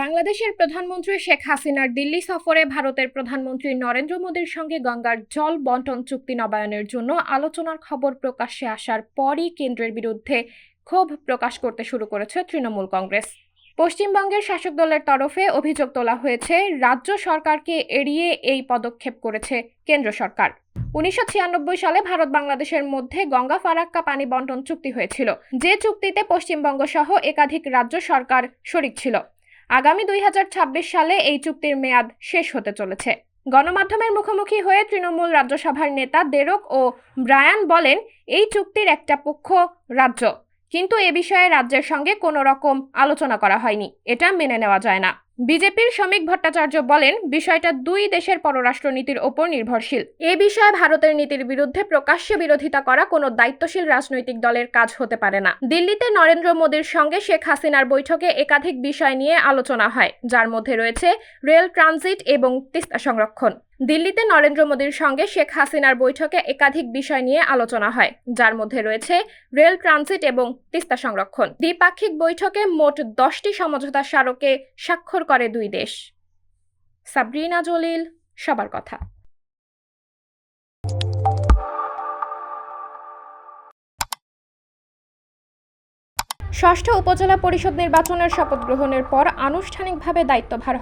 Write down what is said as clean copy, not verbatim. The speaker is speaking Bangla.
বাংলাদেশের প্রধানমন্ত্রী শেখ হাসিনার দিল্লি সফরে ভারতের প্রধানমন্ত্রী নরেন্দ্র মোদীর সঙ্গে গঙ্গার জল বন্টন চুক্তি নবায়নের জন্য আলোচনার খবর প্রকাশ্যে আসার পরই কেন্দ্রের বিরুদ্ধে ক্ষোভ প্রকাশ করতে শুরু করেছে তৃণমূল কংগ্রেস। পশ্চিমবঙ্গের শাসক দলের তরফে অভিযোগ তোলা হয়েছে, রাজ্য সরকারকে এড়িয়ে এই পদক্ষেপ করেছে কেন্দ্র সরকার। 1996 সালে ভারত বাংলাদেশের মধ্যে গঙ্গা ফারাক্কা পানি বন্টন চুক্তি হয়েছিল, যে চুক্তিতে পশ্চিমবঙ্গ সহ একাধিক রাজ্য সরকার শরিক ছিল। আগামী 2026 সালে এই চুক্তির মেয়াদ শেষ হতে চলেছে। গণমাধ্যমের মুখোমুখি হয়ে তৃণমূল রাজ্যসভার নেতা দেরক ও ব্রায়ান বলেন, এই চুক্তির একটা পক্ষ রাজ্য, কিন্তু এ বিষয়ে রাজ্যের সঙ্গে কোনো রকম আলোচনা করা হয়নি, এটা মেনে নেওয়া যায় না। বিজেপির শ্রমিক ভট্টাচার্য বলেন, বিষয়টা দুই দেশের পররাষ্ট্রনীতির ওপর নির্ভরশীল। এ বিষয়ে ভারতের নীতির বিরুদ্ধে প্রকাশ্যে বিরোধিতা করা কোনো দায়িত্বশীল রাজনৈতিক দলের কাজ হতে পারে না। দিল্লিতে নরেন্দ্র মোদীর সঙ্গে শেখ হাসিনার বৈঠকে একাধিক বিষয় নিয়ে আলোচনা হয়, যার মধ্যে রয়েছে রেল ট্রানজিট এবং তিস্তা সংরক্ষণ। দিল্লিতে নরেন্দ্র মোদীর সঙ্গে শেখ হাসিনার বৈঠকে একাধিক বিষয় নিয়ে আলোচনা হয়, যার মধ্যে রয়েছে রেল ট্রানজিট এবং তিস্তা সংরক্ষণ। দ্বিপাক্ষিক বৈঠকে মোট 10টি সমঝোতা স্মারকে স্বাক্ষর করে দুই দেশ। সাবরিনা জলিল, সবার কথা। ষষ্ঠ উপজেলা পরিষদ নির্বাচনের শপথ গ্রহণের পর আনুষ্ঠানিকভাবে দায়িত্বভার